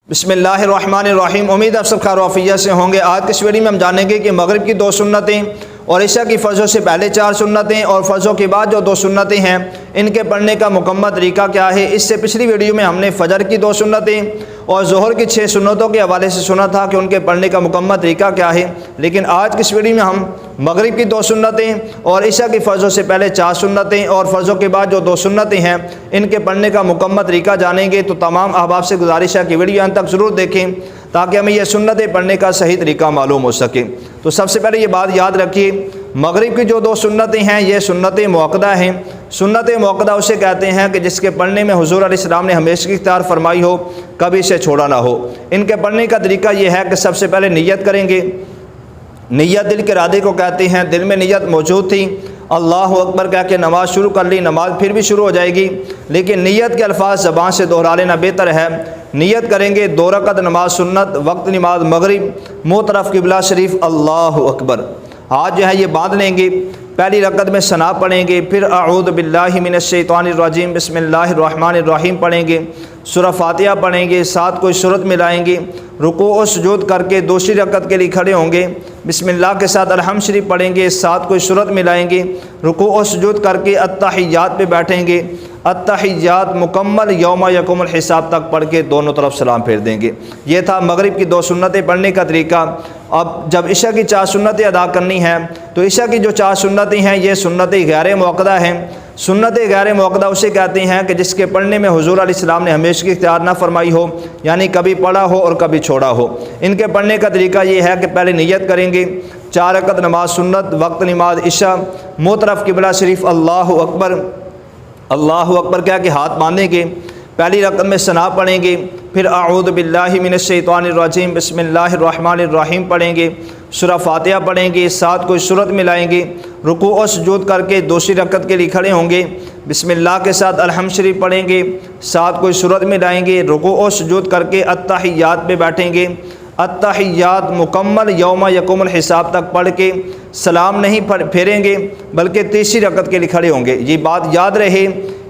بسم اللہ الرحمن الرحیم۔ امید آپ سب خیر و عافیت سے ہوں گے۔ آج کی اس ویڈیو میں ہم جانیں گے کہ مغرب کی 2 سنتیں اور عشاء کی فرضوں سے پہلے 4 سنتیں اور فرضوں کے بعد جو 2 سنتیں ہیں ان کے پڑھنے کا مکمل طریقہ کیا ہے۔ اس سے پچھلی ویڈیو میں ہم نے فجر کی 2 سنتیں اور ظہر کی 6 سنتوں کے حوالے سے سنا تھا کہ ان کے پڑھنے کا مکمل طریقہ کیا ہے، لیکن آج کی اس ویڈیو میں ہم مغرب کی 2 سنتیں اور عشاء کی فرضوں سے پہلے 4 سنتیں اور فرضوں کے بعد جو 2 سنتیں ہیں ان کے پڑھنے کا مکمل طریقہ جانیں گے۔ تو تمام احباب سے گزارش ہے کہ ویڈیو انت تک ضرور دیکھیں تاکہ ہمیں یہ سنتیں پڑھنے کا صحیح طریقہ معلوم ہو سکے۔ تو سب سے پہلے یہ بات یاد رکھیے، مغرب کی جو 2 سنتیں ہیں یہ سنت موقدہ ہیں۔ سنت موقدہ اسے کہتے ہیں کہ جس کے پڑھنے میں حضور علیہ السلام نے ہمیشہ اختیار فرمائی ہو، کبھی اسے چھوڑا نہ ہو۔ ان کے پڑھنے کا طریقہ یہ ہے کہ سب سے پہلے نیت کریں گے۔ نیت دل کے ارادے کو کہتے ہیں۔ دل میں نیت موجود تھی، اللہ اکبر کہہ کے نماز شروع کر لی، نماز پھر بھی شروع ہو جائے گی، لیکن نیت کے الفاظ زبان سے دہرا لینا بہتر ہے۔ نیت کریں گے 2 رکعت نماز سنت، وقت نماز مغرب، منہ طرف قبلہ شریف، اللہ اکبر۔ ہاتھ جو ہے یہ باندھ لیں گے، پہلی رکعت میں ثنا پڑھیں گے، پھر اعوذ باللہ من الشیطان الرجیم بسم اللہ الرحمن الرحیم پڑھیں گے، سورہ فاتحہ پڑھیں گے، ساتھ کوئی سورت ملائیں گے، رکوع و سجود کر کے دوسری رکعت کے لیے کھڑے ہوں گے، بسم اللہ کے ساتھ الحمد شریف پڑھیں گے، ساتھ کوئی سورت ملائیں گے، رکوع و سجود کر کے التحیات پہ بیٹھیں گے، التحیات مکمل یوم یقوم الحساب تک پڑھ کے دونوں طرف سلام پھیر دیں گے۔ یہ تھا مغرب کی 2 سنتیں پڑھنے کا طریقہ۔ اب جب عشاء کی 4 سنتیں ادا کرنی ہیں تو عشاء کی جو 4 سنتیں ہیں یہ سنتیں غیر موقدہ ہیں۔ سنت غیر موقدہ اسے کہتے ہیں کہ جس کے پڑھنے میں حضور علیہ السلام نے ہمیشہ کی اختیار نہ فرمائی ہو، یعنی کبھی پڑھا ہو اور کبھی چھوڑا ہو۔ ان کے پڑھنے کا طریقہ یہ ہے کہ پہلے نیت کریں گے 4 رکعت نماز سنت، وقت نماز عشاء، منہ طرف قبلہ شریف، اللہ اکبر، اللہ اکبر کہہ کے ہاتھ باندھیں گے، پہلی رکعت میں ثنا پڑھیں گے، پھر اعوذ باللہ من الشیطان الرجیم بسم اللہ الرحمن الرحیم پڑھیں گے، سورہ فاتحہ پڑھیں گے، ساتھ کوئی سورت ملائیں گے، رکوع و سجود کر کے دوسری رکعت کے لیے کھڑے ہوں گے، بسم اللہ کے ساتھ الحمد شریف پڑھیں گے، ساتھ کوئی سورت ملائیں گے، رکوع و سجود کر کے التحیات پہ بیٹھیں گے، التحیات مکمل یوم یقوم الحساب تک پڑھ کے سلام نہیں پھیریں گے بلکہ تیسری رکعت کے لیے کھڑے ہوں گے۔ یہ بات یاد رہے،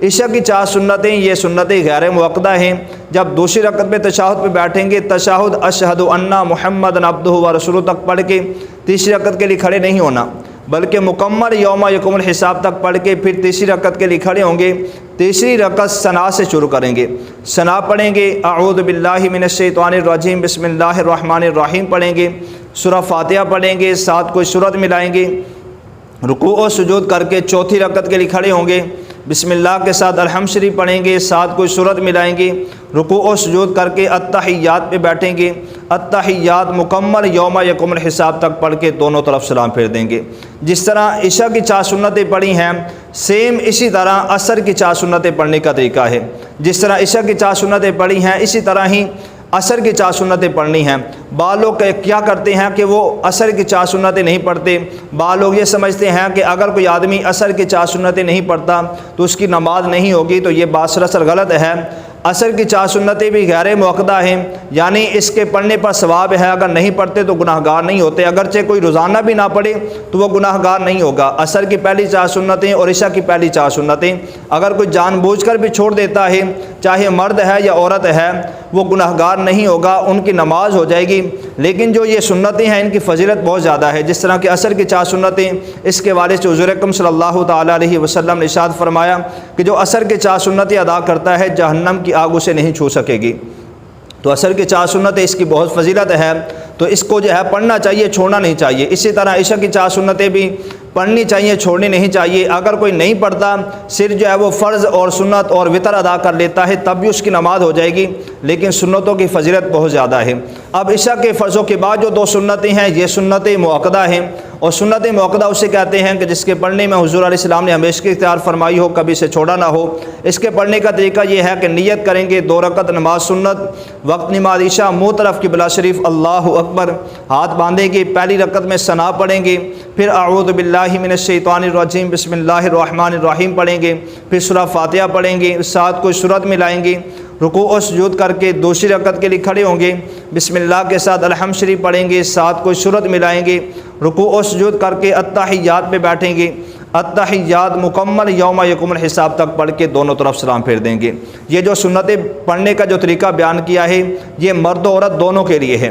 عشاء کی 4 سنتیں یہ سنتیں غیر موقدہ ہیں۔ جب دوسری رکعت پہ تشہد پہ بیٹھیں گے، تشہد اشہد ان محمد عبدہ و رسولہ تک پڑھ کے تیسری رکعت کے لیے کھڑے نہیں ہونا بلکہ مکمل یوم یقوم الحساب تک پڑھ کے پھر تیسری رکعت کے لیے کھڑے ہوں گے۔ تیسری رکعت ثنا سے شروع کریں گے، ثنا پڑھیں گے، اعوذ باللہ من الشیطان الرجیم بسم اللہ الرحمن الرحیم پڑھیں گے، سورہ فاتحہ پڑھیں گے، ساتھ کوئی سورت ملائیں گے، رکوع و سجود کر کے چوتھی رکعت کے لیے کھڑے ہوں گے، بسم اللہ کے ساتھ الحمد شریف پڑھیں گے، ساتھ کوئی سورت ملائیں گے، رکوع و سجود کر کے التحیات پہ بیٹھیں گے، التحیات مکمل یوم یقوم الحساب تک پڑھ کے دونوں طرف سلام پھیر دیں گے۔ جس طرح عشاء کی 4 سنتیں پڑھی ہیں سیم اسی طرح عصر کی 4 سنتیں پڑھنے کا طریقہ ہے۔ جس طرح عشاء کی 4 سنتیں پڑھی ہیں اسی طرح ہی عصر کی 4 سنتیں پڑھنی ہیں۔ بعض لوگ کیا کرتے ہیں کہ وہ عصر کی 4 سنتیں نہیں پڑھتے۔ بعض لوگ یہ سمجھتے ہیں کہ اگر کوئی آدمی عصر کی 4 سنتیں نہیں پڑھتا تو اس کی نماز نہیں ہوگی، تو یہ بات سراسر غلط ہے۔ عصر کی 4 سنتیں بھی غیر موقدہ ہیں، یعنی اس کے پڑھنے پر ثواب ہے، اگر نہیں پڑھتے تو گناہ گار نہیں ہوتے۔ اگرچہ کوئی روزانہ بھی نہ پڑھے تو وہ گناہ گار نہیں ہوگا۔ عصر کی پہلی 4 سنتیں اور عشاء کی پہلی 4 سنتیں اگر کوئی جان بوجھ کر بھی چھوڑ دیتا ہے، چاہے مرد ہے یا عورت ہے، وہ گناہ گار نہیں ہوگا، ان کی نماز ہو جائے گی۔ لیکن جو یہ سنتیں ہیں ان کی فضیلت بہت زیادہ ہے۔ جس طرح کہ عصر کی 4 سنتیں، اس کے والد سے حضور اکرم صلی اللہ تعالیٰ علیہ وسلم نے ارشاد فرمایا کہ جو عصر کی 4 سنتیں ادا کرتا ہے جہنم کی آگ اسے نہیں چھو سکے گی۔ تو عصر کی 4 سنتیں اس کی بہت فضیلت ہے، تو اس کو جو ہے پڑھنا چاہیے، چھوڑنا نہیں چاہیے۔ اسی طرح عشاء کی 4 سنتیں بھی پڑھنی چاہیے، چھوڑنی نہیں چاہیے۔ اگر کوئی نہیں پڑھتا، صرف جو ہے وہ فرض اور سنت اور وتر ادا کر لیتا ہے تب بھی اس کی نماز ہو جائے گی، لیکن سنتوں کی فضیلت بہت زیادہ ہے۔ اب عشاء کے فرضوں کے بعد جو 2 سنتیں ہیں یہ سنت موقدہ ہیں، اور سنت موقدہ اسے کہتے ہیں کہ جس کے پڑھنے میں حضور علیہ السلام نے ہمیشہ کی اختیار فرمائی ہو، کبھی سے چھوڑا نہ ہو۔ اس کے پڑھنے کا طریقہ یہ ہے کہ نیت کریں گے 2 رکعت نماز سنت، وقت نماز عشاء، منہ طرف قبلہ شریف، اللہ اکبر، ہاتھ باندھیں گے، پہلی رکعت میں ثنا پڑھیں گے، پھر اعوذ باللہ من الشیطان الرجیم بسم اللہ الرحمن الرحیم پڑھیں گے، پھر سورہ فاتحہ پڑھیں گے، ساتھ کوئی سورت ملائیں گے، رکوع و سجود کر کے دوسری رکعت کے لیے کھڑے ہوں گے، بسم اللہ کے ساتھ الحمد شریف پڑھیں گے، ساتھ کوئی سورت ملائیں گے، رکوع و سجود کر کے التحیات پہ بیٹھیں گے، التحیات مکمل یوم یقوم الحساب تک پڑھ کے دونوں طرف سلام پھیر دیں گے۔ یہ جو سنتیں پڑھنے کا جو طریقہ بیان کیا ہے یہ مرد و عورت دونوں کے لیے ہے۔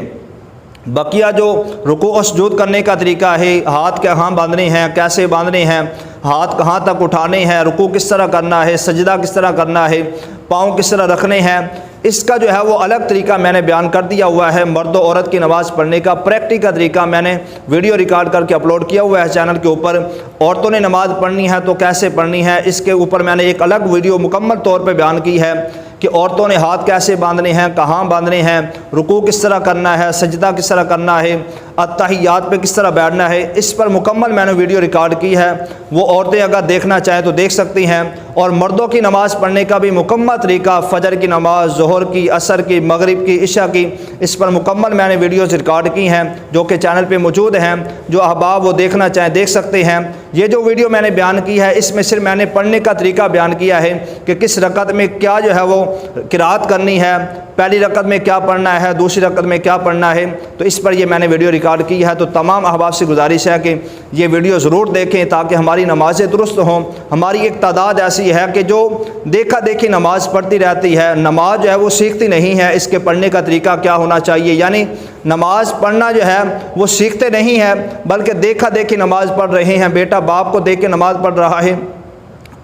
بقیہ جو رکوع و سجود کرنے کا طریقہ ہے، ہاتھ کہاں باندھنے ہیں، کیسے باندھنے ہیں، ہاتھ کہاں تک اٹھانے ہیں، رکوع کس طرح کرنا ہے، سجدہ کس طرح کرنا ہے، پاؤں کس طرح رکھنے ہیں، اس کا جو ہے وہ الگ طریقہ میں نے بیان کر دیا ہوا ہے۔ مرد و عورت کی نماز پڑھنے کا پریکٹیکل طریقہ میں نے ویڈیو ریکارڈ کر کے اپلوڈ کیا ہوا ہے چینل کے اوپر۔ عورتوں نے نماز پڑھنی ہے تو کیسے پڑھنی ہے، اس کے اوپر میں نے ایک الگ ویڈیو مکمل طور پہ بیان کی ہے کہ عورتوں نے ہاتھ کیسے باندھنے ہیں، کہاں باندھنے ہیں، رکوع کس طرح کرنا ہے، سجدہ کس طرح کرنا ہے، التحیات پہ کس طرح بیٹھنا ہے، اس پر مکمل میں نے ویڈیو ریکارڈ کی ہے۔ وہ عورتیں اگر دیکھنا چاہیں تو دیکھ سکتی ہیں۔ اور مردوں کی نماز پڑھنے کا بھی مکمل طریقہ، فجر کی نماز، ظہر کی، عصر کی، مغرب کی، عشاء کی، اس پر مکمل میں نے ویڈیوز ریکارڈ کی ہیں جو کہ چینل پہ موجود ہیں۔ جو احباب وہ دیکھنا چاہیں دیکھ سکتے ہیں۔ یہ جو ویڈیو میں نے بیان کی ہے اس میں صرف میں نے پڑھنے کا طریقہ بیان کیا ہے کہ کس رکعت میں کیا جو ہے وہ قرات کرنی ہے، پہلی رکعت میں کیا پڑھنا ہے، دوسری رکعت میں کیا پڑھنا ہے، تو اس پر یہ میں نے ویڈیو ریکارڈ کی ہے۔ تو تمام احباب سے گزارش ہے کہ یہ ویڈیو ضرور دیکھیں تاکہ ہماری نمازیں درست ہوں۔ ہماری ایک تعداد ایسی ہے کہ جو دیکھا دیکھی نماز پڑھتی رہتی ہے، نماز جو ہے وہ سیکھتی نہیں ہے۔ اس کے پڑھنے کا طریقہ کیا ہونا چاہیے، یعنی نماز پڑھنا جو ہے وہ سیکھتے نہیں ہیں بلکہ دیکھا دیکھی نماز پڑھ رہے ہیں۔ بیٹا باپ کو دیکھ کے نماز پڑھ رہا ہے،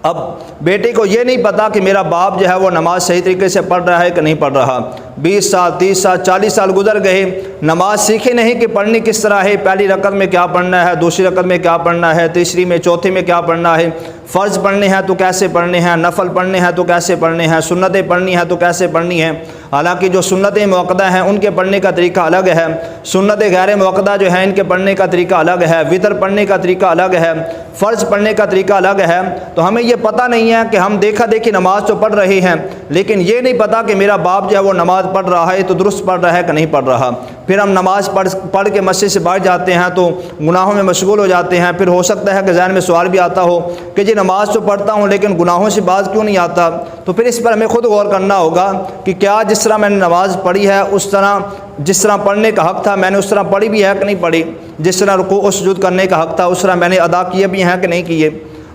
اب بیٹے کو یہ نہیں پتا کہ میرا باپ جو ہے وہ نماز صحیح طریقے سے پڑھ رہا ہے کہ نہیں پڑھ رہا۔ 20 سال 30 سال 40 سال گزر گئے، نماز سیکھے نہیں کہ پڑھنی کس طرح ہے، پہلی رکعت میں کیا پڑھنا ہے، دوسری رکعت میں کیا پڑھنا ہے، تیسری میں، چوتھی میں کیا پڑھنا ہے، فرض پڑھنے ہیں تو کیسے پڑھنے ہیں، نفل پڑھنے ہیں تو کیسے پڑھنے ہیں، سنتیں پڑھنی ہیں تو کیسے پڑھنی ہیں۔ حالانکہ جو سنتیں موقدہ ہیں ان کے پڑھنے کا طریقہ الگ ہے، سنتیں غیر موقدہ جو ہیں ان کے پڑھنے کا طریقہ الگ ہے، وتر پڑھنے کا طریقہ الگ ہے، فرض پڑھنے کا طریقہ الگ ہے۔ تو ہمیں یہ پتہ نہیں ہے کہ ہم دیکھا دیکھی نماز تو پڑھ رہے ہیں لیکن یہ نہیں پتا کہ میرا باپ جو ہے وہ نماز پڑھ رہا ہے تو درست پڑھ رہا ہے کہ نہیں پڑھ رہا۔ پھر ہم نماز پڑھ کے مسجد سے باہر جاتے ہیں تو گناہوں میں مشغول ہو جاتے ہیں۔ پھر ہو سکتا ہے کہ ذہن میں سوال بھی آتا ہو کہ جی نماز تو پڑھتا ہوں لیکن گناہوں سے باز کیوں نہیں آتا۔ تو پھر اس پر ہمیں خود غور کرنا ہوگا کہ کیا جس طرح میں نے نماز پڑھی ہے اس طرح، جس طرح پڑھنے کا حق تھا میں نے اس طرح پڑھی بھی ہے کہ نہیں پڑھی، جس طرح رکوع و سجود کرنے کا حق تھا اس طرح میں نے ادا کیے بھی ہیں کہ نہیں کیے۔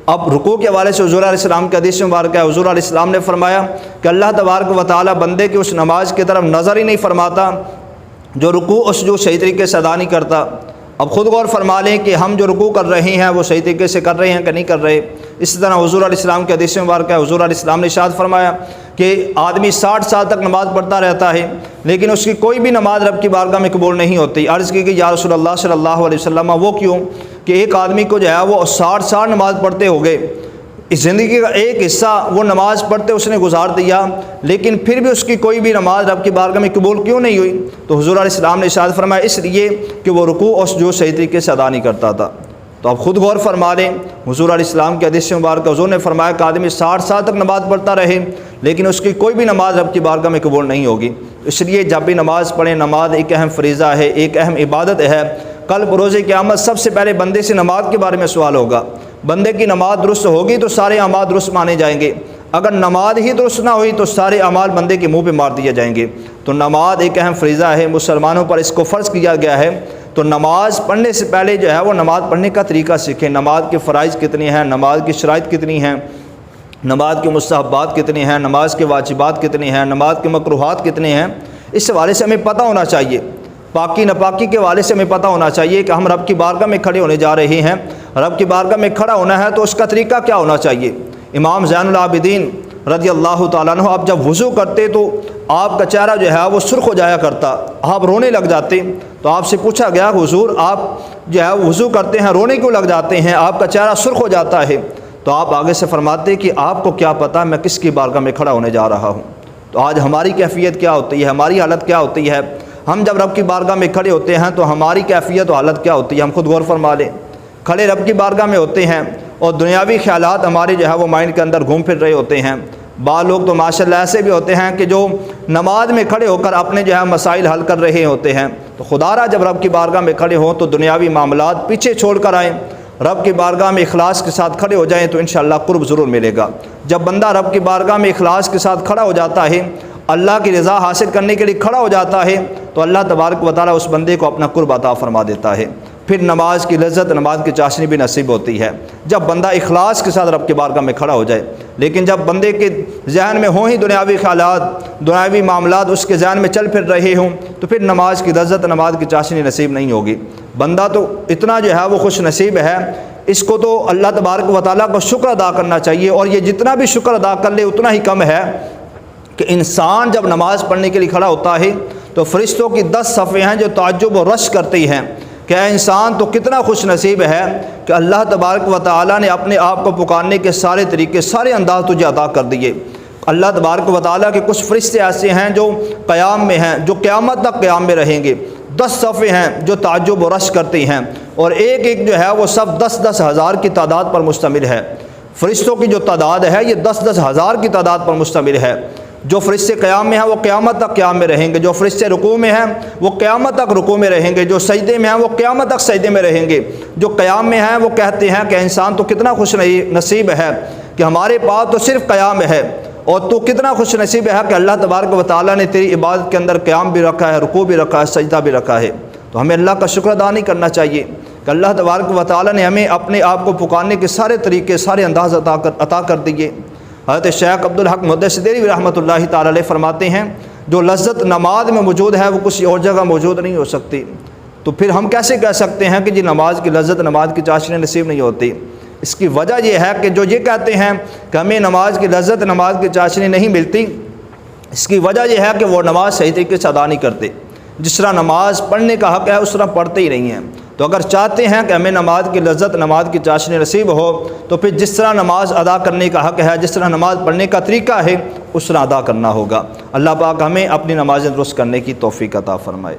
اب رکوع کے حوالے سے حضور علیہ السلام کے حدیث مبارکہ ہے، حضور علیہ السلام نے فرمایا کہ اللہ تبارک و تعالی بندے کی اس نماز کی طرف نظر ہی نہیں فرماتا جو رکوع و سجود صحیح طریقے سے ادا نہیں کرتا۔ اب خود غور فرما لیں کہ ہم جو رکوع کر رہے ہیں وہ صحیح طریقے سے کر رہے ہیں کہ نہیں کر رہے۔ اسی طرح حضور علیہ السلام کے حدیث مبارکہ ہے، حضور علیہ السلام نے ارشاد فرمایا کہ آدمی 60 سال تک نماز پڑھتا رہتا ہے لیکن اس کی کوئی بھی نماز رب کی بارگاہ میں قبول نہیں ہوتی۔ عرض کی کہ یا رسول اللہ صلی اللہ علیہ وسلم وہ کیوں؟ کہ ایک آدمی کو جو ہے وہ 60 سال نماز پڑھتے ہو گئے، اس زندگی کا ایک حصہ وہ نماز پڑھتے اس نے گزار دیا لیکن پھر بھی اس کی کوئی بھی نماز رب کی بارگاہ میں قبول کیوں نہیں ہوئی؟ تو حضور علیہ السلام نے ارشاد فرمایا اس لیے کہ وہ رکوع اور سجود صحیح طریقے سے ادا نہیں کرتا تھا۔ تو آپ خود غور فرما لیں، حضور علیہ السلام کے حدیث مبارکہ حضور نے فرمایا کہ آدمی 60 سال تک نماز پڑھتا رہے لیکن اس کی کوئی بھی نماز رب کی بارگاہ میں قبول نہیں ہوگی۔ اس لیے جب بھی نماز پڑھیں، نماز ایک اہم فریضہ ہے، ایک اہم عبادت ہے۔ کل بروز قیامت سب سے پہلے بندے سے نماز کے بارے میں سوال ہوگا۔ بندے کی نماز درست ہوگی تو سارے اعمال درست مانے جائیں گے، اگر نماز ہی درست نہ ہوئی تو سارے اعمال بندے کے منہ پہ مار دیے جائیں گے۔ تو نماز ایک اہم فریضہ ہے، مسلمانوں پر اس کو فرض کیا گیا ہے۔ تو نماز پڑھنے سے پہلے جو ہے وہ نماز پڑھنے کا طریقہ سیکھیں، نماز کے فرائض کتنے ہیں، نماز کی شرائط کتنی ہیں، نماز کے مستحبات کتنے ہیں، نماز کے واجبات کتنے ہیں، نماز کے مکروہات کتنے ہیں، اس حوالے سے ہمیں پتہ ہونا چاہیے۔ پاکی ناپاکی کے حوالے سے ہمیں پتہ ہونا چاہیے کہ ہم رب کی بارگاہ میں کھڑے ہونے جا رہے ہیں، رب کی بارگاہ میں کھڑا ہونا ہے تو اس کا طریقہ کیا ہونا چاہیے۔ امام زین العابدین رضی اللہ تعالیٰ عنہ آپ جب وضو کرتے تو آپ کا چہرہ جو ہے وہ سرخ ہو جایا کرتا، آپ رونے لگ جاتے۔ تو آپ سے پوچھا گیا حضور آپ جو ہے وضو کرتے ہیں رونے کیوں لگ جاتے ہیں، آپ کا چہرہ سرخ ہو جاتا ہے؟ تو آپ آگے سے فرماتے کہ آپ کو کیا پتہ میں کس کی بارگاہ میں کھڑا ہونے جا رہا ہوں۔ تو آج ہماری کیفیت کیا ہوتی ہے، ہماری حالت کیا ہوتی ہے؟ ہم جب رب کی بارگاہ میں کھڑے ہوتے ہیں تو ہماری کیفیت و حالت کیا ہوتی ہے، ہم خود غور فرما لیں۔ کھڑے رب کی بارگاہ میں ہوتے ہیں اور دنیاوی خیالات ہمارے جو ہے وہ مائنڈ کے اندر گھوم پھر رہے ہوتے ہیں۔ بعض لوگ تو ماشاءاللہ ایسے بھی ہوتے ہیں کہ جو نماز میں کھڑے ہو کر اپنے جو ہے مسائل حل کر رہے ہوتے ہیں۔ تو خدا را جب رب کی بارگاہ میں کھڑے ہوں تو دنیاوی معاملات پیچھے چھوڑ کر آئیں، رب کی بارگاہ میں اخلاص کے ساتھ کھڑے ہو جائیں تو انشاءاللہ قرب ضرور ملے گا۔ جب بندہ رب کی بارگاہ میں اخلاص کے ساتھ کھڑا ہو جاتا ہے، اللہ کی رضا حاصل کرنے کے لیے کھڑا ہو جاتا ہے تو اللہ تبارک و تعالیٰ اس بندے کو اپنا قرب عطا فرما دیتا ہے۔ پھر نماز کی لذت، نماز کی چاشنی بھی نصیب ہوتی ہے جب بندہ اخلاص کے ساتھ رب کی بارگاہ میں کھڑا ہو جائے۔ لیکن جب بندے کے ذہن میں ہوں ہی دنیاوی خیالات، دنیاوی معاملات اس کے ذہن میں چل پھر رہے ہوں، تو پھر نماز کی لذت، نماز کی چاشنی نصیب نہیں ہوگی۔ بندہ تو اتنا جو ہے وہ خوش نصیب ہے، اس کو تو اللہ تبارک و تعالیٰ کو شکر ادا کرنا چاہیے، اور یہ جتنا بھی شکر ادا کر لے اتنا ہی کم ہے کہ انسان جب نماز پڑھنے کے لیے کھڑا ہوتا ہے تو فرشتوں کی 10 صفیں ہیں جو تعجب و رش کرتی ہیں کہ اے انسان تو کتنا خوش نصیب ہے کہ اللہ تبارک و تعالیٰ نے اپنے آپ کو پکارنے کے سارے طریقے، سارے انداز تجھے عطا کر دیے۔ اللہ تبارک و تعالیٰ کے کچھ فرشتے ایسے ہیں جو قیام میں ہیں، جو قیامت تک قیام میں رہیں گے۔ 10 صفیں ہیں جو تعجب و رش کرتی ہیں، اور ایک ایک جو ہے وہ سب 10 ہزار کی تعداد پر مشتمل ہے۔ فرشتوں کی جو تعداد ہے یہ 10 ہزار کی تعداد پر مشتمل ہے۔ جو فرشتے قیام میں ہیں وہ قیامت تک قیام میں رہیں گے، جو فرشتے رکوع میں ہیں وہ قیامت تک رکوع میں رہیں گے، جو سجدے میں ہیں وہ قیامت تک سجدے میں رہیں گے۔ جو قیام میں ہیں وہ کہتے ہیں کہ انسان تو کتنا خوش نصیب ہے کہ ہمارے پاس تو صرف قیام ہے، اور تو کتنا خوش نصیب ہے کہ اللہ تبارک و تعالیٰ نے تیری عبادت کے اندر قیام بھی رکھا ہے، رکوع بھی رکھا ہے، سجدہ بھی رکھا ہے۔ تو ہمیں اللہ کا شکر ادا نہیں کرنا چاہیے کہ اللہ تبارک و تعالیٰ نے ہمیں اپنے آپ کو پکارنے کے سارے طریقے، سارے انداز عطا کر دیے۔ حضرت شیخ عبدالحق محدث دہلوی رحمۃ اللہ تعالی علیہ فرماتے ہیں جو لذت نماز میں موجود ہے وہ کسی اور جگہ موجود نہیں ہو سکتی۔ تو پھر ہم کیسے کہہ سکتے ہیں کہ جی نماز کی لذت، نماز کی چاشنی نصیب نہیں ہوتی؟ اس کی وجہ یہ ہے کہ جو یہ کہتے ہیں کہ ہمیں نماز کی لذت، نماز کی چاشنی نہیں ملتی، اس کی وجہ یہ ہے کہ وہ نماز صحیح طریقے سے ادا نہیں کرتے۔ جس طرح نماز پڑھنے کا حق ہے اس طرح پڑھتے ہی نہیں ہیں۔ تو اگر چاہتے ہیں کہ ہمیں نماز کی لذت، نماز کی چاشنی نصیب ہو، تو پھر جس طرح نماز ادا کرنے کا حق ہے، جس طرح نماز پڑھنے کا طریقہ ہے، اس طرح ادا کرنا ہوگا۔ اللہ پاک ہمیں اپنی نمازیں درست کرنے کی توفیق عطا فرمائے۔